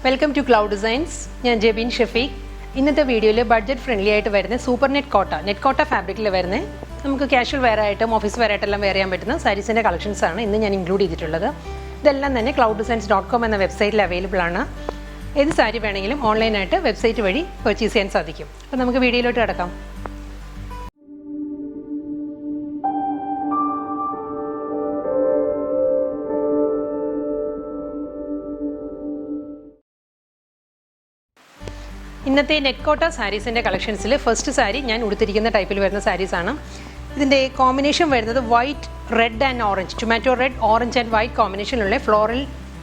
Welcome to Cloud Designs. I am Jebin Shafiq. In this video, budget friendly super net cotta fabric. We have casual wear item, office wear item, sarees and collections. I include this. This is clouddesigns.com website available. This saree is online website purchase. So, we will video. ഇന്നത്തെ net കോട്ട സാരീസിന്റെ കളക്ഷൻസിൽ first sari ഞാൻ ഉടുത്തിരിക്കുന്ന ടൈപ്പിൽ വരുന്ന സാരീസ് ആണ്. ഇതിന്റെ combination വരുന്നത് white, red and orange, tomato red, orange and white കോമ്പിനേഷനിലുള്ള floral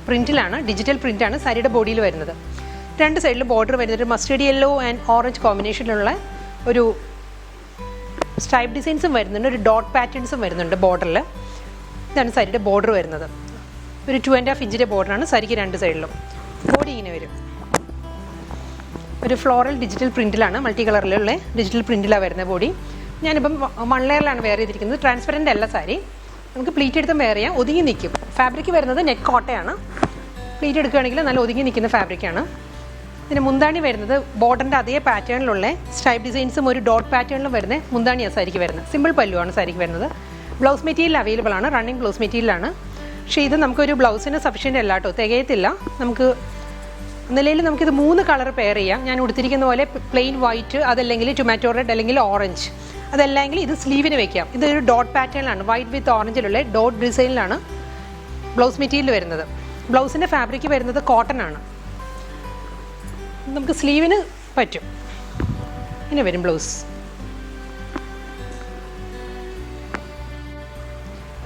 പ്രിന്റിലാണ്, ഡിജിറ്റൽ പ്രിന്റ് ആണ് സാരിയുടെ ബോഡിയിൽ വരുന്നത്. രണ്ട് സൈഡിൽ ബോർഡർ വരുന്നത് മസ്റ്റേർഡ് യെല്ലോ ആൻഡ് ഓറഞ്ച് കോമ്പിനേഷനിലുള്ള ഒരു സ്ട്രൈപ്പ് ഡിസൈൻസും വരുന്നുണ്ട്, ഒരു ഡോട്ട് പാറ്റേൺസും വരുന്നുണ്ട് ബോർഡറിൽ. ഇതാണ് സാരിയുടെ ബോർഡർ വരുന്നത്. ഒരു 2.5 ഇഞ്ചിന്റെ ബോർഡറാണ് സാരിക്ക് രണ്ട് സൈഡിലും. ബോഡി ഇങ്ങനെ വരും. ഒരു ഫ്ലോറൽ ഡിജിറ്റൽ പ്രിന്റിലാണ്, മൾട്ടി കളറിലുള്ള ഡിജിറ്റൽ പ്രിന്റിലാണ് വരുന്ന ബോഡി. ഞാനിപ്പം 1 ലെയറിലാണ് വെയർ ചെയ്തിരിക്കുന്നത്. ട്രാൻസ്പെറൻ്റ് അല്ല സാരി, നമുക്ക് പ്ലീറ്റ് എടുത്തും വെയർ ചെയ്യാം, ഒതുങ്ങി നിൽക്കും. ഫാബ്രിക് വരുന്നത് നെറ്റ് കോട്ടയാണ്. പ്ലീറ്റ് എടുക്കുകയാണെങ്കിൽ നല്ല ഒതുങ്ങി നിൽക്കുന്ന ഫാബ്രിക്കാണ്. ഇതിന് മുന്താണി വരുന്നത് ബോർഡറിൻ്റെ അതേ പാറ്റേണിലുള്ള സ്ട്രൈപ്പ് ഡിസൈൻസും ഒരു ഡോട്ട് പാറ്റേണിലും വരുന്ന മുന്താണിയാണ് സാരിക്ക് വരുന്നത്. സിമ്പിൾ പല്ലുവാണ് സാരിക്ക് വരുന്നത്. ബ്ലൗസ് മെറ്റീരിയൽ അവൈലബിൾ ആണ്, റണ്ണിങ് ബ്ലൗസ് മെറ്റീരിയലാണ്. പക്ഷേ ഇത് നമുക്കൊരു ബ്ലൗസിന് സഫിഷ്യൻ്റ് അല്ല കേട്ടോ, തികയത്തില്ല. നിലയിൽ നമുക്കിത് 3 കളർ പെയർ ചെയ്യാം. ഞാൻ ഉടുത്തിരിക്കുന്ന പോലെ പ്ലെയിൻ വൈറ്റ്, അതല്ലെങ്കിൽ ടൊമാറ്റോ റെഡ്, അല്ലെങ്കിൽ ഓറഞ്ച്, അതല്ലെങ്കിൽ ഇത് സ്ലീവിന് വെക്കാം. ഇതൊരു ഡോട്ട് പാറ്റേണിലാണ്, വൈറ്റ് വിത്ത് ഓറഞ്ചിലുള്ള ഡോട്ട് ഡിസൈനിലാണ് ബ്ലൗസ് മെറ്റീരിയൽ വരുന്നത്. ബ്ലൗസിൻ്റെ ഫാബ്രിക് വരുന്നത് കോട്ടൺ ആണ്. നമുക്ക് സ്ലീവിന് പറ്റും. ഇങ്ങനെ വരും ബ്ലൗസ്.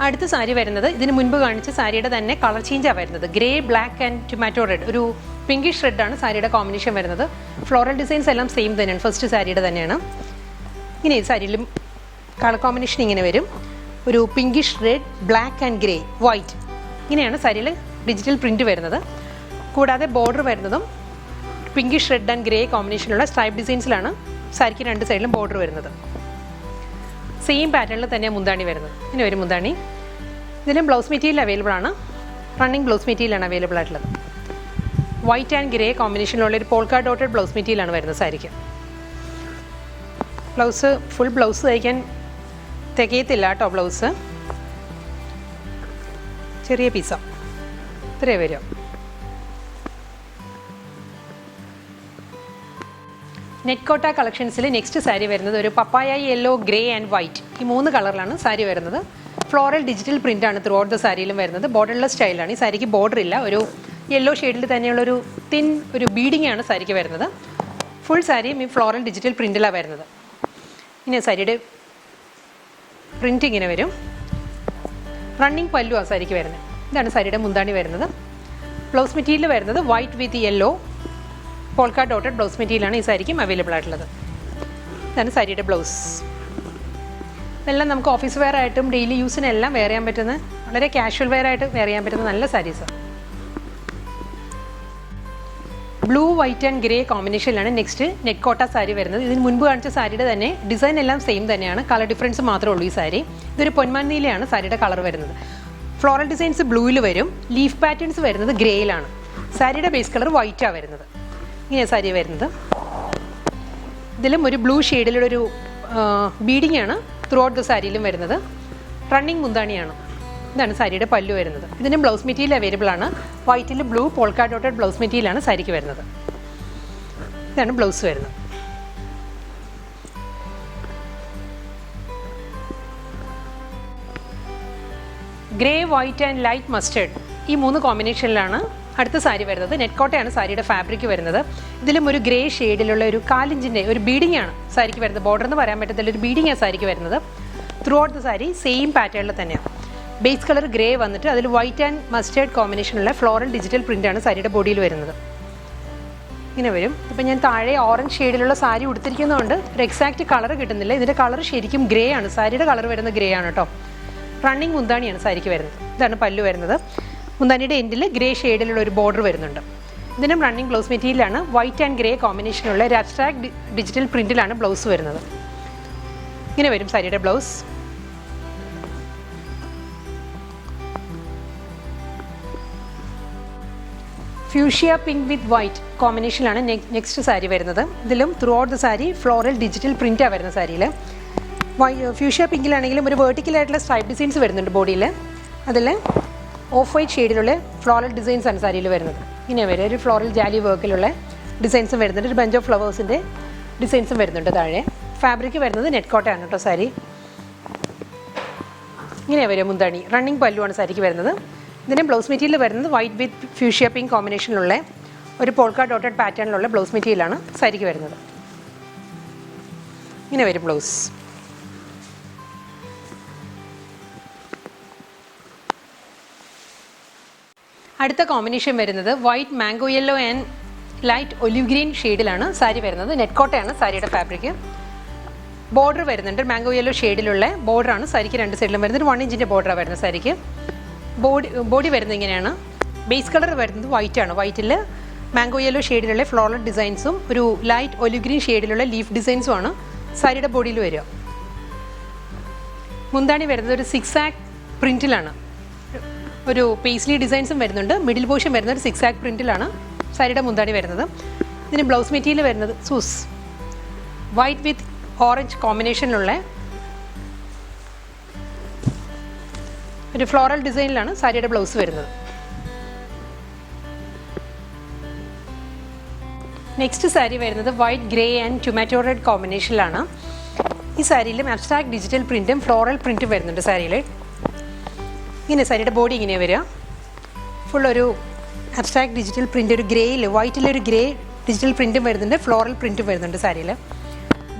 അടുത്ത സാരി വരുന്നത് ഇതിന് മുൻപ് കാണിച്ച സാരിയുടെ തന്നെ കളർ ചേഞ്ചാണ് വരുന്നത്. Grey, black and tomato red, ഒരു പിങ്കിഷ് റെഡാണ് സാരിയുടെ കോമ്പിനേഷൻ വരുന്നത്. ഫ്ലോറൽ ഡിസൈൻസ് എല്ലാം സെയിം തന്നെയാണ്, ഫസ്റ്റ് സാരിയുടെ തന്നെയാണ്. ഇങ്ങനെ ഈ സാരിയിലും കളർ കോമ്പിനേഷൻ ഇങ്ങനെ വരും. ഒരു pinkish red, black and grey, white, ഇങ്ങനെയാണ് സാരിയിൽ ഡിജിറ്റൽ പ്രിൻറ്റ് വരുന്നത്. കൂടാതെ ബോർഡർ വരുന്നതും പിങ്കിഷ് റെഡ് ആൻഡ് ഗ്രേ കോമ്പിനേഷനുള്ള സ്ട്രൈപ്പ് ഡിസൈൻസിലാണ് സാരിക്ക് രണ്ട് സൈഡിലും ബോർഡർ വരുന്നത്. സെയിം പാറ്റേണിൽ തന്നെയാണ് മുന്താണി വരുന്നത്. ഇങ്ങനെ ഒരു മുന്താണി. ഇതിലും ബ്ലൗസ് മെറ്റീരിയൽ അവൈലബിൾ ആണ്, റണ്ണിങ് ബ്ലൗസ് മെറ്റീരിയലാണ് അവൈലബിൾ ആയിട്ടുള്ളത്. വൈറ്റ് ആൻഡ് ഗ്രേ കോമ്പിനേഷനിലുള്ള ഒരു പോൾക്ക ഡോട്ടഡ് ബ്ലൗസ് മെറ്റീരിയലാണ് വരുന്നത് സാരിക്ക്. ബ്ലൗസ് ഫുൾ ബ്ലൗസ് തയ്ക്കാൻ തികയത്തില്ല കേട്ടോ. ബ്ലൗസ് ചെറിയ പീസാണ്, ഇത്രയേ വരും. നെറ്റ് കോട്ട കളക്ഷൻസിൽ നെക്സ്റ്റ് സാരി വരുന്നത് ഒരു പപ്പായ യെല്ലോ, ഗ്രേ ആൻഡ് വൈറ്റ്, ഈ 3 കളറിലാണ് സാരി വരുന്നത്. ഫ്ലോറൽ ഡിജിറ്റൽ പ്രിൻ്റ് ആണ് ത്രൂ ഔട്ട് ദ സാരിയിലും വരുന്നത്. ബോർഡർലെസ് സ്റ്റൈലാണ്. ഈ സാരിക്ക് ബോർഡർ ഇല്ല, ഒരു യെല്ലോ ഷെയ്ഡിൽ തന്നെയുള്ളൊരു തിൻ ഒരു ബീഡിംഗ് ആണ് സാരിക്ക് വരുന്നത്. ഫുൾ സാരിയും ഈ ഫ്ലോറൽ ഡിജിറ്റൽ പ്രിൻ്റിലാണ് വരുന്നത്. ഇങ്ങനെ സാരിയുടെ പ്രിൻ്റ് ഇങ്ങനെ വരും. റണ്ണിങ് പല്ലു ആ സാരിക്ക് വരുന്നത്. ഇതാണ് സാരിയുടെ മുന്താണി വരുന്നത്. ബ്ലൗസ് മെറ്റീരിയൽ വരുന്നത് വൈറ്റ് വിത്ത് യെല്ലോ പോൾക്ക ഡോട്ടഡ് ബ്ലൗസ് മെറ്റീരിയലാണ് ഈ സാരിക്കും അവൈലബിൾ ആയിട്ടുള്ളത്. ഇതാണ് സാരിയുടെ ബ്ലൗസ്. ഇതെല്ലാം നമുക്ക് ഓഫീസ് വെയർ ആയിട്ടും ഡെയിലി യൂസിനെല്ലാം വെയർ ചെയ്യാൻ പറ്റുന്ന, വളരെ കാഷ്വൽ വെയർ ആയിട്ട് വെയർ ചെയ്യാൻ പറ്റുന്ന നല്ല saris. Blue, white and grey കോമ്പിനേഷനിലാണ് നെക്സ്റ്റ് നെറ്റ് കോട്ട സാരി വരുന്നത്. ഇതിന് മുൻപ് കാണിച്ച സാരിയുടെ തന്നെ ഡിസൈൻ എല്ലാം സെയിം തന്നെയാണ്, കളർ ഡിഫറൻസ് മാത്രമേ ഉള്ളൂ ഈ സാരി. ഇതൊരു പൊന്മാൻ നീലയാണ് സാരിയുടെ കളർ വരുന്നത്. ഫ്ലോറൽ ഡിസൈൻസ് ബ്ലൂവിൽ വരും, ലീഫ് പാറ്റേൺസ് വരുന്നത് ഗ്രേയിലാണ്. സാരിയുടെ ബേസ് കളർ വൈറ്റാണ് വരുന്നത്. ഇങ്ങനെ സാരി വരുന്നത്. ഇതിലും ഒരു ബ്ലൂ ഷെയ്ഡിലൊരു ബീഡിംഗ് ആണ് ത്രൂ ഔട്ട് ദ സാരിയിലും വരുന്നത്. റണ്ണിങ് മുന്താണിയാണ്. ഇതാണ് സാരിയുടെ പല്ലു വരുന്നത്. ഇതിന് ബ്ലൗസ് മെറ്റീരിയൽ അവൈലബിൾ ആണ്. വൈറ്റിൽ ബ്ലൂ പോൾക്ക ഡോട്ടഡ് ബ്ലൗസ് മെറ്റീരിയലാണ് സാരിക്ക് വരുന്നത്. ഇതാണ് ബ്ലൗസ് വരുന്നത്. Grey, white and light mustard, ഈ 3 കോമ്പിനേഷനിലാണ് അടുത്ത സാരി വരുന്നത്. നെറ്റ് കോട്ടയാണ് സാരിയുടെ ഫാബ്രിക് വരുന്നത്. ഇതിലും ഒരു ഗ്രേ ഷെയ്ഡിലുള്ള ഒരു 4 ഇഞ്ചിൻ്റെ ഒരു ബീഡിംഗ് ആണ് സാരിക്ക് വരുന്നത്. ബോർഡർ എന്ന് പറയാൻ പറ്റത്തില്ല, ഒരു ബീഡിംഗ് ആണ് സാരിക്ക് വരുന്നത്. Throughout the sari same പാറ്റേണിൽ തന്നെയാണ്. ബേസ് കളർ ഗ്രേ വന്നിട്ട് അതിൽ വൈറ്റ് ആൻഡ് മസ്റ്റേർഡ് കോമ്പിനേഷനുള്ള ഫ്ലോറൽ ഡിജിറ്റൽ പ്രിൻ്റാണ് സാരിയുടെ ബോഡിയിൽ വരുന്നത്. ഇങ്ങനെ വരും. ഇപ്പം ഞാൻ താഴെ ഓറഞ്ച് ഷെയ്ഡിലുള്ള സാരി ഉടുത്തിരിക്കുന്നതുകൊണ്ട് ഒരു എക്സാക്റ്റ് കളർ കിട്ടുന്നില്ല. ഇതിൻ്റെ കളർ ശരിക്കും ഗ്രേ ആണ്. സാരിയുടെ കളർ വരുന്നത് ഗ്രേ ആണ് കേട്ടോ. റണ്ണിങ് മുന്താണിയാണ് സാരിക്ക് വരുന്നത്. ഇതാണ് പല്ലു വരുന്നത്. മുന്താണിയുടെ എൻഡിൽ ഗ്രേ ഷെയ്ഡിലുള്ള ഒരു ബോർഡർ വരുന്നുണ്ട്. ഇതിനും റണ്ണിങ് ബ്ലൗസ് മെറ്റീരിയലാണ്. വൈറ്റ് ആൻഡ് ഗ്രേ കോമ്പിനേഷനുള്ള ഒരു അബ്സ്ട്രാക്ട് ഡിജിറ്റൽ പ്രിന്റിലാണ് ബ്ലൗസ് വരുന്നത്. ഇങ്ങനെ വരും സാരിയുടെ blouse. Fuchsia pink with white കോമ്പിനേഷനിലാണ് നെക്സ്റ്റ് സാരി വരുന്നത്. ഇതിലും throughout the sari floral digital പ്രിൻറ്റാണ് വരുന്ന സാരിയിൽ. ഫ്യൂഷ്യ പിങ്കിലാണെങ്കിലും ഒരു വേർട്ടിക്കലായിട്ടുള്ള സ്ട്രൈപ്പ് ഡിസൈൻസ് വരുന്നുണ്ട് ബോഡിയിൽ. അതിൽ ഓഫ് വൈറ്റ് ഷെയ്ഡിലുള്ള ഫ്ലോറൽ ഡിസൈൻസ് ആണ് സാരിയിൽ വരുന്നത്. ഇങ്ങനെ വരും ഒരു ഫ്ലോറൽ ജാലി വർക്കിലുള്ള ഡിസൈൻസും വരുന്നുണ്ട്. ഒരു ബഞ്ച് ഓഫ് ഫ്ലവേഴ്സിൻ്റെ ഡിസൈൻസും വരുന്നുണ്ട് താഴെ. ഫാബ്രിക് വരുന്നത് നെറ്റ് കോട്ടയാണ് കേട്ടോ സാരി. ഇങ്ങനെ വരും മുന്താണി. റണ്ണിങ് പല്ലുവാണ് സാരിക്ക് വരുന്നത്. ഇതിൻ്റെ ബ്ലൗസ് മെറ്റീരിയൽ വരുന്നത് വൈറ്റ് വിത്ത് ഫ്യൂഷ്യ പിങ്ക് കോമ്പിനേഷനിലുള്ള ഒരു പോൾക്ക ഡോട്ടഡ് പാറ്റേണിലുള്ള ബ്ലൗസ് മെറ്റീരിയലാണ് സാരിക്ക് വരുന്നത്. ഇങ്ങനെ വരും ബ്ലൗസ്. അടുത്ത കോമ്പിനേഷൻ വരുന്നത് white mango yellow and light olive green ഷെയ്ഡിലാണ് സാരി വരുന്നത്. നെറ്റ് കോട്ടയാണ് സാരിയുടെ ഫാബ്രിക്. ബോർഡർ വരുന്നുണ്ട് മാംഗോ യെല്ലോ ഷെയ്ഡിലുള്ള ബോർഡറാണ് സാരിക്ക് രണ്ട് സൈഡിലും വരുന്നത്. ഒരു 1 ഇഞ്ചിൻ്റെ ബോർഡറാണ് വരുന്നത് സാരിക്ക്. ബോഡി വരുന്നത് ഇങ്ങനെയാണ്. ബേസ് കളർ വരുന്നത് വൈറ്റ് ആണ്. വൈറ്റിൽ മാംഗോ യെല്ലോ ഷെയ്ഡിലുള്ള ഫ്ലോറൽ ഡിസൈൻസും ഒരു ലൈറ്റ് ഒലിവ് ഗ്രീൻ ഷെയ്ഡിലുള്ള ലീഫ് ഡിസൈൻസും ആണ് സാരിയുടെ ബോഡിയിൽ വരിക. മുന്താണി വരുന്നത് ഒരു 6 ആക്ക് പ്രിൻറ്റിലാണ്. ഒരു പേസ്ലി ഡിസൈൻസും വരുന്നുണ്ട്. മിഡിൽ പോർഷൻ വരുന്നത് ഒരു 6 ആക്ക് പ്രിൻറ്റിലാണ് സാരിയുടെ മുന്താണി വരുന്നത്. ഇതിന് ബ്ലൗസ് മെറ്റീരിയൽ വരുന്നത് സൂസ് വൈറ്റ് വിത്ത് ഓറഞ്ച് കോമ്പിനേഷനിലുള്ള ഒരു ഫ്ലോറൽ ഡിസൈനിലാണ് സാരിയുടെ ബ്ലൗസ് വരുന്നത്. നെക്സ്റ്റ് സാരി വരുന്നത് white grey and tomato red കോമ്പിനേഷനിലാണ്. ഈ സാരിയിലും അബ്സ്ട്രാക്ട് ഡിജിറ്റൽ പ്രിൻറ്റും ഫ്ലോറൽ പ്രിൻറ്റും വരുന്നുണ്ട് സാരിയിൽ. ഇങ്ങനെ സാരിയുടെ ബോഡി ഇങ്ങനെ വരിക. ഫുൾ ഒരു അബ്സ്ട്രാക്ട് ഡിജിറ്റൽ പ്രിൻ്റ്, ഒരു ഗ്രേയിൽ വൈറ്റിലൊരു ഗ്രേ ഡിജിറ്റൽ പ്രിൻറ്റും വരുന്നുണ്ട്, ഫ്ലോറൽ പ്രിൻറ്റും വരുന്നുണ്ട് സാരിയിൽ.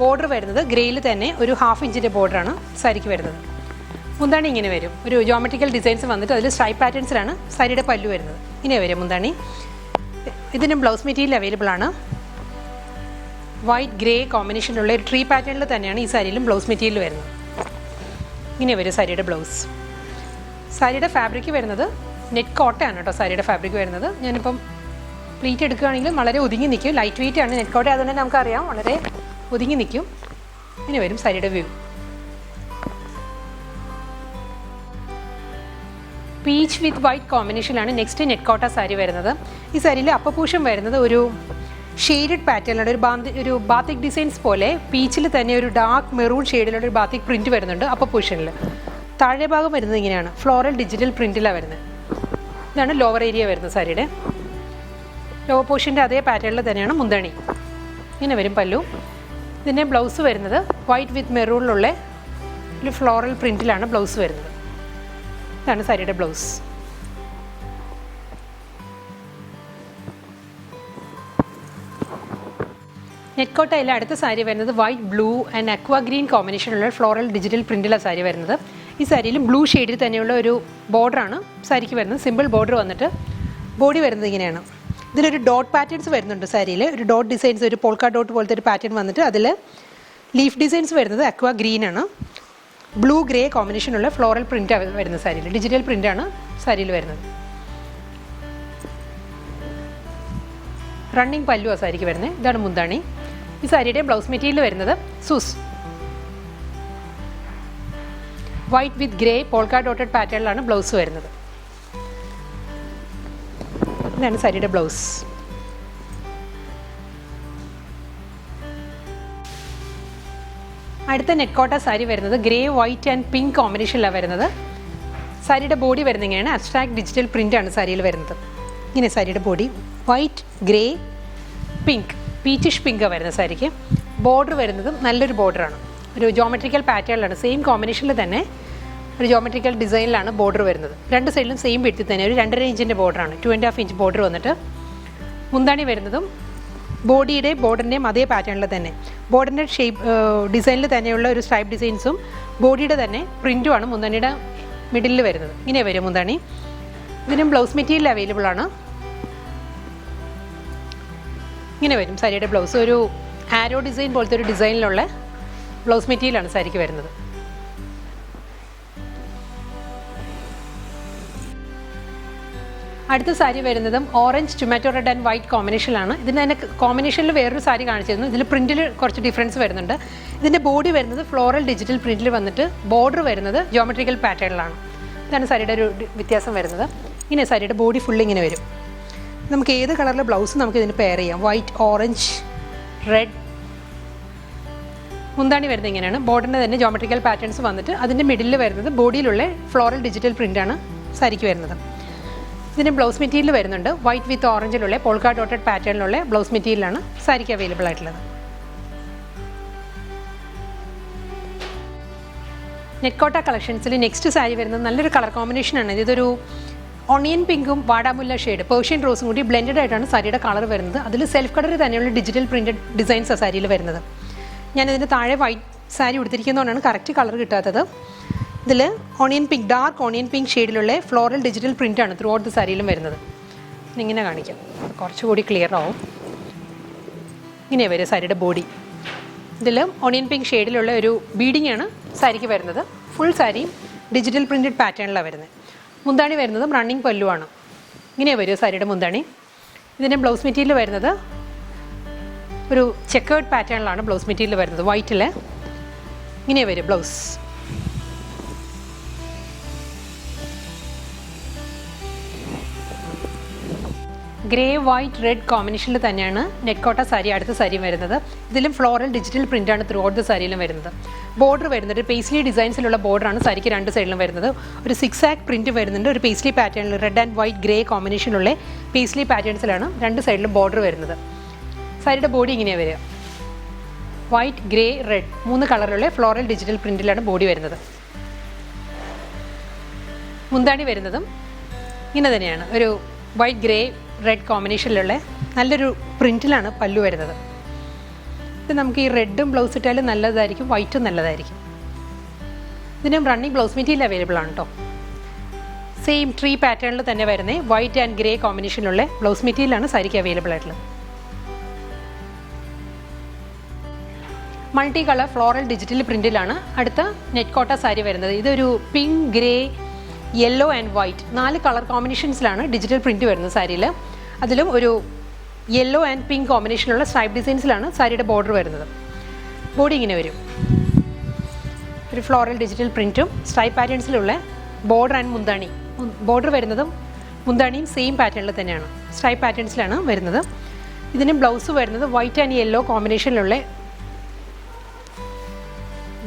ബോർഡർ വരുന്നത് ഗ്രേയിൽ തന്നെ ഒരു 1/2 ഇഞ്ചിൻ്റെ ബോർഡറാണ് സാരിക്ക് വരുന്നത്. മുന്താണി ഇങ്ങനെ വരും. ഒരു ജോമെട്രിക്കൽ ഡിസൈൻസ് വന്നിട്ട് അതിൽ സ്ട്രൈപ്പ് പാറ്റേൺസിലാണ് സാരിയുടെ പല്ലു വരുന്നത്. ഇങ്ങനെ വരും മുന്താണി. ഇതിന് ബ്ലൗസ് മെറ്റീരിയൽ അവൈലബിൾ ആണ്. വൈറ്റ് ഗ്രേ കോമ്പിനേഷനുള്ള ഒരു ട്രീ പാറ്റേണിൽ തന്നെയാണ് ഈ സാരിയിലും ബ്ലൗസ് മെറ്റീരിയൽ വരുന്നത്. ഇങ്ങനെ വരും സാരിയുടെ ബ്ലൗസ്. സാരിയുടെ ഫാബ്രിക് വരുന്നത് നെറ്റ് കോട്ടയാണ് കേട്ടോ സാരിയുടെ ഫാബ്രിക് വരുന്നത്. ഞാനിപ്പം പ്ലീറ്റ് എടുക്കുകയാണെങ്കിൽ വളരെ ഒതുങ്ങി നിൽക്കും. ലൈറ്റ് വെയിറ്റ് ആണ് നെറ്റ് കോട്ട, അതുകൊണ്ട് തന്നെ നമുക്കറിയാം വളരെ ഒതുങ്ങി നിൽക്കും. ഇങ്ങനെ വരും സാരിയുടെ വ്യൂ. പീച്ച് വിത്ത് വൈറ്റ് കോമ്പിനേഷനിലാണ് നെക്സ്റ്റ് നെറ്റ് കോട്ട സാരി വരുന്നത്. ഈ സാരിയിൽ അപ്പർ പോർഷൻ വരുന്നത് ഒരു ഷെയ്ഡഡ് പാറ്റേണിലാണ്. ഒരു ബാത്തിക് ഡിസൈൻസ് പോലെ പീച്ചിൽ തന്നെ ഒരു ഡാർക്ക് മെറൂൺ ഷെയ്ഡിലുള്ള ഒരു ബാത്തിക് പ്രിൻറ്റ് വരുന്നുണ്ട് അപ്പർ പോർഷനിൽ. താഴെ ഭാഗം വരുന്നത് ഇങ്ങനെയാണ്, ഫ്ലോറൽ ഡിജിറ്റൽ പ്രിൻറ്റിലാണ് വരുന്നത്. ഇതാണ് ലോവർ ഏരിയ വരുന്നത് സാരിയുടെ. ലോവർ പോർഷൻ്റെ അതേ പാറ്റേണിൽ തന്നെയാണ് മുന്താണി. ഇങ്ങനെ വരും പല്ലു. ഇതിൻ്റെ ബ്ലൗസ് വരുന്നത് വൈറ്റ് വിത്ത് മെറൂണിലുള്ള ഒരു ഫ്ലോറൽ പ്രിൻറ്റിലാണ് ബ്ലൗസ് വരുന്നത്. ഇതാണ് സാരിയുടെ ബ്ലൗസ്. നെറ്റ് കോട്ടയിൽ അടുത്ത സാരി വരുന്നത് white blue and aqua green കോമ്പിനേഷനുള്ള ഫ്ലോറൽ ഡിജിറ്റൽ പ്രിൻറ്റിലാണ് സാരി വരുന്നത്. ഈ സാരിയിലും ബ്ലൂ ഷെയ്ഡിൽ തന്നെയുള്ള ഒരു ബോർഡറാണ് സാരിക്ക് വരുന്നത്. സിമ്പിൾ ബോർഡർ വന്നിട്ട് ബോഡി വരുന്നത് ഇങ്ങനെയാണ്. ഇതിലൊരു ഡോട്ട് പാറ്റേൺസ് വരുന്നുണ്ട് സാരിയിൽ. ഒരു ഡോട്ട് ഡിസൈൻസ്, ഒരു പോൾക്ക ഡോട്ട് പോലത്തെ ഒരു പാറ്റേൺ വന്നിട്ട് അതിൽ ലീഫ് ഡിസൈൻസ് വരുന്നത് അക്വ ഗ്രീനാണ്. ബ്ലൂ ഗ്രേ കോമ്പിനേഷനുള്ള ഫ്ലോറൽ പ്രിൻ്റ് വരുന്നത് സാരിയിൽ. ഡിജിറ്റൽ പ്രിൻ്റാണ് സാരിയിൽ വരുന്നത്. റണ്ണിങ് പല്ലുവാണ് സാരിക്ക് വരുന്നത്. ഇതാണ് മുന്താണി. ഈ സാരിയുടെ ബ്ലൗസ് മെറ്റീരിയൽ വരുന്നത് സൂസ് white with grey polka dotted പാറ്റേണിലാണ് ബ്ലൗസ് വരുന്നത്. ഇതാണ് സാരിയുടെ ബ്ലൗസ്. അടുത്ത നെറ്റ് കോട്ട സാരി വരുന്നത് ഗ്രേ വൈറ്റ് ആൻഡ് പിങ്ക് കോമ്പിനേഷനിലാണ് വരുന്നത്. സാരിയുടെ ബോഡി വരുന്നത് ഇങ്ങനെയാണ്. അബ്സ്ട്രാക്ട് ഡിജിറ്റൽ പ്രിൻ്റാണ് സാരിയിൽ വരുന്നത്. ഇങ്ങനെ സാരിയുടെ body white grey pink, peachish പിങ്കാണ് വരുന്നത് സാരിക്ക്. ബോർഡർ വരുന്നത് നല്ലൊരു ബോർഡറാണ്. ഒരു ജോമെട്രിക്കൽ പാറ്റേണിലാണ്, സെയിം കോമ്പിനേഷനിൽ തന്നെ ഒരു ജോമെട്രിക്കൽ ഡിസൈനിലാണ് ബോർഡർ വരുന്നത്. രണ്ട് സൈഡിലും സെയിം വിഡ്ത്തിൽ തന്നെ ഒരു 2.5 ഇഞ്ചിൻ്റെ ബോർഡറാണ്. 2.5 ഇഞ്ച് ബോർഡർ വന്നിട്ട് മുന്താണി വരുന്നതും ബോർഡറിൻ്റെയും അതേ പാറ്റേണിൽ തന്നെ ബോർഡറിൻ്റെ ഡിസൈനിൽ തന്നെയുള്ള ഒരു സ്ട്രൈപ്പ് ഡിസൈൻസും ബോഡിയുടെ തന്നെ പ്രിൻറ്റുമാണ് മുന്താണിയുടെ മിഡിലിൽ വരുന്നത്. ഇങ്ങനെ വരും മുന്താണി. ഇതിനും ബ്ലൗസ് മെറ്റീരിയൽ അവൈലബിൾ ആണ്. ഇങ്ങനെ വരും സാരിയുടെ ബ്ലൗസ്. ഒരു ആരോ ഡിസൈൻ പോലത്തെ ഒരു ഡിസൈനിലുള്ള ബ്ലൗസ് മെറ്റീരിയലാണ് സാരിക്ക് വരുന്നത്. അടുത്ത സാരി വരുന്നതും orange tomato red and white കോമ്പിനേഷനിലാണ്. ഇതിന് തന്നെ കോമ്പിനേഷനിൽ വേറൊരു സാരി കാണിച്ചിരുന്നു. ഇതിൽ പ്രിൻറ്റിൽ കുറച്ച് ഡിഫറൻസ് വരുന്നുണ്ട്. ഇതിൻ്റെ ബോഡി വരുന്നത് ഫ്ലോറൽ ഡിജിറ്റൽ പ്രിൻറ്റിൽ വന്നിട്ട് ബോർഡർ വരുന്നത് ജോമെട്രിക്കൽ പാറ്റേണിലാണ്. ഇതാണ് സാരിയുടെ ഒരു വ്യത്യാസം വരുന്നത്. ഇങ്ങനെ സാരിയുടെ ബോഡി ഫുൾ ഇങ്ങനെ വരും. നമുക്ക് ഏത് കളറിലെ ബ്ലൗസ് നമുക്ക് ഇതിന് പെയർ ചെയ്യാം. White, orange, red. മുന്താണി വരുന്നത് ഇങ്ങനെയാണ്. ബോർഡറിൻ്റെ തന്നെ ജോമെട്രിക്കൽ പാറ്റേൺസ് വന്നിട്ട് അതിൻ്റെ മിഡിലിൽ വരുന്നത് ബോഡിയിലുള്ള ഫ്ലോറൽ ഡിജിറ്റൽ പ്രിൻ്റാണ് സാരിക്ക് വരുന്നത്. ഇതിന് ബ്ലൗസ് മെറ്റീരിയൽ വരുന്നുണ്ട്. വൈറ്റ് വിത്ത് ഓറഞ്ചിലുള്ള പോൾക്ക ഡോട്ടഡ് പാറ്റേണിലുള്ള ബ്ലൗസ് മെറ്റീരിയലാണ് സാരിക്ക് അവൈലബിൾ ആയിട്ടുള്ളത്. നെറ്റ്കോട്ട കളക്ഷൻസിൽ നെക്സ്റ്റ് സാരി വരുന്നത് നല്ലൊരു കളർ കോമ്പിനേഷനാണ്. ഇതൊരു ഓണിയൻ പിങ്കും വാടാമുല്ല ഷെയ്ഡ് പേർഷ്യൻ റോസും കൂടി ബ്ലെൻഡഡ് ആയിട്ടാണ് സാരിയുടെ കളർ വരുന്നത്. അതിൽ സെൽഫ് കളർ തന്നെയുള്ള ഡിജിറ്റൽ പ്രിൻറ്റഡ് ഡിസൈൻസ് സാരിയിൽ വരുന്നത്. ഞാനിതിന് താഴെ വൈറ്റ് സാരി ഉടുത്തിരിക്കുന്നതുകൊണ്ടാണ് കറക്റ്റ് കളർ കിട്ടാത്തത്. ഇതിൽ onion pink, dark onion pink ഷെയ്ഡിലുള്ള ഫ്ലോറൽ ഡിജിറ്റൽ പ്രിൻ്റാണ് ത്രൂ ഔട്ട് ദ സാരിയിലും വരുന്നത്. ഇങ്ങനെ കാണിക്കാം, കുറച്ചുകൂടി ക്ലിയർ ആവും. ഇങ്ങനെ വരും സാരിയുടെ ബോഡി. ഇതിൽ ഓണിയൻ പിങ്ക് ഷെയ്ഡിലുള്ള ഒരു ബീഡിംഗ് ആണ് സാരിക്ക് വരുന്നത്. ഫുൾ സാരിയും ഡിജിറ്റൽ പ്രിൻറ്റഡ് പാറ്റേണിലാണ് വരുന്നത്. മുന്താണി വരുന്നതും റണ്ണിങ് പല്ലുവാണ്. ഇങ്ങനെ വരും സാരിയുടെ മുന്താണി. ഇതിൻ്റെ ബ്ലൗസ് മെറ്റീരിയൽ വരുന്നത് ഒരു ചെക്കേർഡ് പാറ്റേണിലാണ് ബ്ലൗസ് മെറ്റീരിയൽ വരുന്നത്. വൈറ്റിൽ ഇങ്ങനെ വരും ബ്ലൗസ്. ഗ്രേ, വൈറ്റ്, റെഡ് കോമ്പിനേഷനിൽ തന്നെയാണ് നെറ്റ്കോട്ട സാരി അടുത്ത സാരി വരുന്നത്. ഇതിലും ഫ്ലോറൽ ഡിജിറ്റൽ പ്രിൻ്റാണ് ത്രൂ ഔട്ട് ദ സാരിയിലും വരുന്നത്. ബോർഡർ വരുന്നത് ഒരു പേസ്ലി ഡിസൈൻസിലുള്ള ബോർഡറാണ് സാരിക്ക് രണ്ട് സൈഡിലും വരുന്നത്. ഒരു 6 ആക്ക് പ്രിൻറ്റ് വരുന്നുണ്ട്. ഒരു പേസ്ലി പാറ്റേണിൽ റെഡ് ആൻഡ് വൈറ്റ് ഗ്രേ കോമ്പിനേഷനുള്ള പേസ്ലി പാറ്റേൺസിലാണ് രണ്ട് സൈഡിലും ബോർഡർ വരുന്നത്. സാരിയുടെ ബോഡി ഇങ്ങനെയാണ് വരിക. വൈറ്റ്, ഗ്രേ, റെഡ് 3 കളറിലുള്ള ഫ്ലോറൽ ഡിജിറ്റൽ പ്രിൻറ്റിലാണ് ബോഡി വരുന്നത്. മുന്താണി വരുന്നതും ഇങ്ങനെ തന്നെയാണ്. ഒരു വൈറ്റ്, ഗ്രേ, റെഡ് കോമ്പിനേഷനിലുള്ള നല്ലൊരു പ്രിൻറ്റിലാണ് പല്ലു വരുന്നത്. ഇത് നമുക്ക് ഈ റെഡും ബ്ലൗസ് ഇട്ടാലും നല്ലതായിരിക്കും, വൈറ്റും നല്ലതായിരിക്കും. ഇതിനും റണ്ണിങ് ബ്ലൗസ് മെറ്റീരിയൽ അവൈലബിൾ ആണ് കേട്ടോ. സെയിം ട്രീ പാറ്റേണിൽ തന്നെ വരുന്നത് വൈറ്റ് ആൻഡ് ഗ്രേ കോമ്പിനേഷനിലുള്ള ബ്ലൗസ് മെറ്റീരിയലാണ് സാരിക്ക് അവൈലബിൾ ആയിട്ടുള്ളത്. മൾട്ടി കളർ ഫ്ലോറൽ ഡിജിറ്റൽ പ്രിൻറ്റിലാണ് അടുത്ത നെറ്റ്കോട്ട സാരി വരുന്നത്. ഇതൊരു pink, grey, yellow and white 4 colour കോമ്പിനേഷൻസിലാണ് digital print വരുന്നത് സാരിയിൽ. അതിലും ഒരു യെല്ലോ ആൻഡ് പിങ്ക് കോമ്പിനേഷനുള്ള സ്ട്രൈപ്പ് ഡിസൈൻസിലാണ് സാരിയുടെ ബോർഡർ വരുന്നത്. ബോഡി ഇങ്ങനെ വരും. ഒരു floral digital പ്രിൻറ്റും stripe പാറ്റേൺസിലുള്ള border and മുന്താണി. ബോർഡർ വരുന്നതും മുന്താണിയും സെയിം പാറ്റേണിൽ തന്നെയാണ്, സ്ട്രൈപ്പ് പാറ്റേൺസിലാണ് വരുന്നത്. ഇതിന് ബ്ലൗസ് വരുന്നത് വൈറ്റ് ആൻഡ് യെല്ലോ കോമ്പിനേഷനിലുള്ള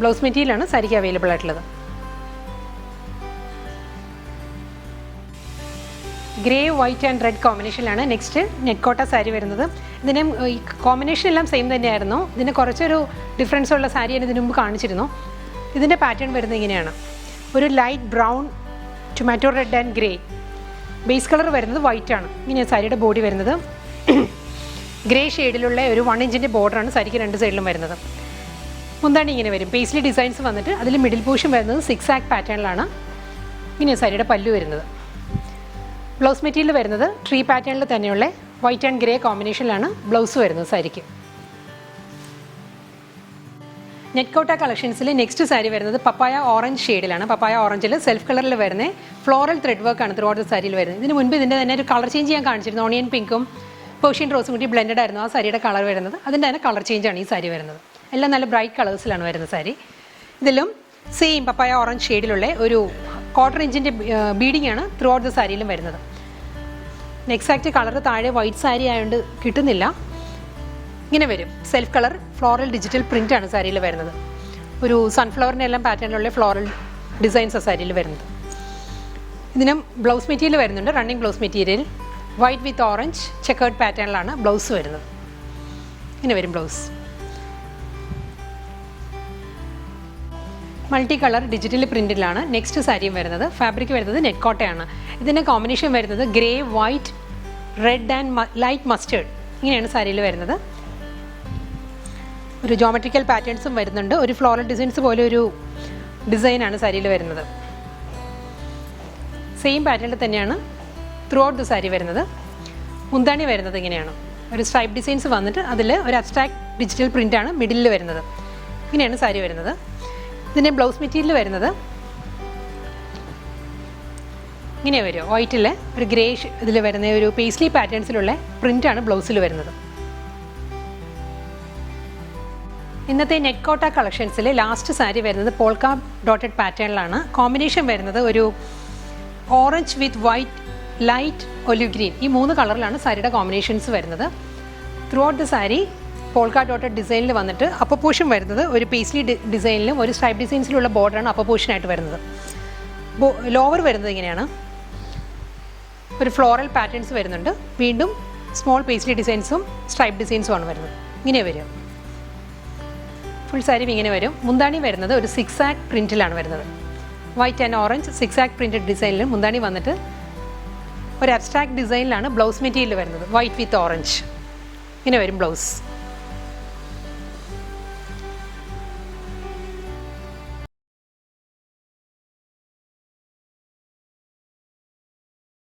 ബ്ലൗസ് മെറ്റീരിയലാണ് സാരിക്ക് അവൈലബിൾ ആയിട്ടുള്ളത്. Grey, white and red കോമ്പിനേഷനിലാണ് next നെറ്റ്കോട്ട sari വരുന്നത്. ഇതിന് ഈ കോമ്പിനേഷൻ എല്ലാം സെയിം തന്നെയായിരുന്നു. ഇതിന് കുറച്ചൊരു ഡിഫറൻസ് ഉള്ള സാരിയാണ് ഇതിനു മുമ്പ് കാണിച്ചിരുന്നു. ഇതിൻ്റെ പാറ്റേൺ വരുന്നത് ഇങ്ങനെയാണ്. ഒരു light brown, tomato red and grey. Base colour വരുന്നത് വൈറ്റ് ആണ്. ഇങ്ങനെയാണ് സാരിയുടെ ബോഡി വരുന്നത്. ഗ്രേ ഷെയ്ഡിലുള്ള ഒരു 1 ഇഞ്ചിൻ്റെ ബോർഡറാണ് സാരിക്ക് രണ്ട് സൈഡിലും വരുന്നത്. മുന്താണി ഇങ്ങനെ വരും. പേസ്ലി ഡിസൈൻസ് വന്നിട്ട് അതിൽ മിഡിൽ പോർഷൻ വരുന്നത് 6 ആക്ക് പാറ്റേണിലാണ്. ഇങ്ങനെയാണ് സാരിയുടെ പല്ലു വരുന്നത്. ബ്ലൗസ് മെറ്റീരിയൽ വരുന്നത് ട്രീ പാറ്റേണിൽ തന്നെയുള്ള വൈറ്റ് ആൻഡ് ഗ്രേ കോമ്പിനേഷനിലാണ് ബ്ലൗസ് വരുന്നത് സാരിക്ക്. നെറ്റ്കോട്ട കളക്ഷൻസിൽ നെക്സ്റ്റ് സാരി വരുന്നത് പപ്പായ ഓറഞ്ച് ഷെയ്ഡിലാണ്. പപ്പായ ഓറഞ്ചിൽ സെൽഫ് കളറിൽ വരുന്ന ഫ്ലോറൽ ത്രെഡ് വർക്കാണ് ത്രൂ ഔട്ട് സാരിയിൽ വരുന്നത്. ഇതിന് മുൻപ് ഇതിൻ്റെ തന്നെ ഒരു കളർ ചേഞ്ച് ഞാൻ കാണിച്ചിരുന്നു. ഓണിയൻ പിങ്കും പേർഷ്യൻ റോസും കൂടി ബ്ലെൻഡഡ് ആയിരുന്നു ആ സാരിയുടെ കളർ വരുന്നത്. അതിൻ്റെ തന്നെ കളർ ചേഞ്ചാണ് ഈ സാരി വരുന്നത്. എല്ലാം നല്ല ബ്രൈറ്റ് കളേഴ്സിലാണ് വരുന്നത് സാരി. ഇതിലും സെയിം പപ്പായ ഓറഞ്ച് ഷെയ്ഡിലുള്ള ഒരു 1/4 ഇഞ്ചിൻ്റെ ബീഡിംഗ് ആണ് ത്രൂ ഔട്ട് ദ സാരിയിലും വരുന്നത്. എക്സാക്റ്റ് കളർ താഴെ വൈറ്റ് സാരി ആയതുകൊണ്ട് കിട്ടുന്നില്ല. ഇങ്ങനെ വരും. സെൽഫ് കളർ ഫ്ലോറൽ ഡിജിറ്റൽ പ്രിൻ്റാണ് സാരിയിൽ വരുന്നത്. ഒരു സൺഫ്ലവറിൻ്റെ എല്ലാം പാറ്റേണിലുള്ള ഫ്ലോറൽ ഡിസൈൻസ് സാരിയിൽ വരുന്നത്. ഇതിനും ബ്ലൗസ് മെറ്റീരിയൽ വരുന്നുണ്ട്. Running blouse material white with orange checkered പാറ്റേണിലാണ് ബ്ലൗസ് വരുന്നത്. ഇങ്ങനെ വരും ബ്ലൗസ്. മൾട്ടി കളർ ഡിജിറ്റൽ പ്രിൻറ്റിലാണ് നെക്സ്റ്റ് സാരിയും വരുന്നത്. ഫാബ്രിക് വരുന്നത് നെറ്റ്കോട്ടയാണ്. ഇതിൻ്റെ കോമ്പിനേഷൻ വരുന്നത് grey, white, red and light mustard. ഇങ്ങനെയാണ് സാരിയിൽ വരുന്നത്. ഒരു ജോമെട്രിക്കൽ പാറ്റേൺസും വരുന്നുണ്ട്. ഒരു ഫ്ലോറൽ ഡിസൈൻസ് പോലെ ഒരു ഡിസൈനാണ് സാരിയിൽ വരുന്നത്. സെയിം പാറ്റേണിൽ തന്നെയാണ് ത്രൂ ഔട്ട് ദ സാരി വരുന്നത്. മുന്താണി വരുന്നത് ഇങ്ങനെയാണ്. ഒരു സ്ട്രൈപ്പ് ഡിസൈൻസ് വന്നിട്ട് അതിൽ ഒരു അബ്സ്ട്രാക്ട് ഡിജിറ്റൽ പ്രിൻ്റാണ് മിഡിലിൽ വരുന്നത്. ഇങ്ങനെയാണ് സാരി വരുന്നത്. ഇതിൻ്റെ ബ്ലൗസ് മെറ്റീരിയൽ വരുന്നത് ഇങ്ങനെ വരും. വൈറ്റിൽ ഒരു ഗ്രേ ഇതിൽ വരുന്ന ഒരു പേസ്ലി പാറ്റേൺസിലുള്ള പ്രിൻ്റാണ് ബ്ലൗസിൽ വരുന്നത്. ഇന്നത്തെ നെറ്റ്കോട്ട കളക്ഷൻസിലെ ലാസ്റ്റ് സാരി വരുന്നത് പോൾക്ക ഡോട്ടഡ് പാറ്റേണിലാണ്. കോമ്പിനേഷൻ വരുന്നത് ഒരു ഓറഞ്ച് വിത്ത് വൈറ്റ് ലൈറ്റ് ഒലിവ് ഗ്രീൻ, ഈ 3 കളറിലാണ് സാരിയുടെ കോമ്പിനേഷൻസ് വരുന്നത്. Throughout the sari polka dotted ഡിസൈനിൽ വന്നിട്ട് അപ്പർ പോർഷൻ വരുന്നത് ഒരു പേസ്ലി ഡിസൈനിലും ഒരു സ്ട്രൈപ്പ് ഡിസൈൻസിലുള്ള ബോർഡറാണ് അപ്പർ പോർഷനായിട്ട് വരുന്നത്. ലോവർ വരുന്നത് ഇങ്ങനെയാണ്, ഒരു ഫ്ലോറൽ പാറ്റേൺസ് വരുന്നുണ്ട്, വീണ്ടും സ്മോൾ പേസ്ലി ഡിസൈൻസും സ്ട്രൈപ്പ് ഡിസൈൻസുമാണ് വരുന്നത്. ഇങ്ങനെ വരും, ഫുൾ സാരിയും ഇങ്ങനെ വരും. മുന്താണി വരുന്നത് ഒരു 6 ആക്ട് പ്രിൻറ്റിലാണ് വരുന്നത്. White and orange 6 act printed ഡിസൈനിൽ മുന്താണി വന്നിട്ട് ഒരു അബ്സ്ട്രാക്ട് ഡിസൈനിലാണ് ബ്ലൗസ് മെറ്റീരിയൽ വരുന്നത്. വൈറ്റ് വിത്ത് ഓറഞ്ച് ഇങ്ങനെ വരും ബ്ലൗസ്.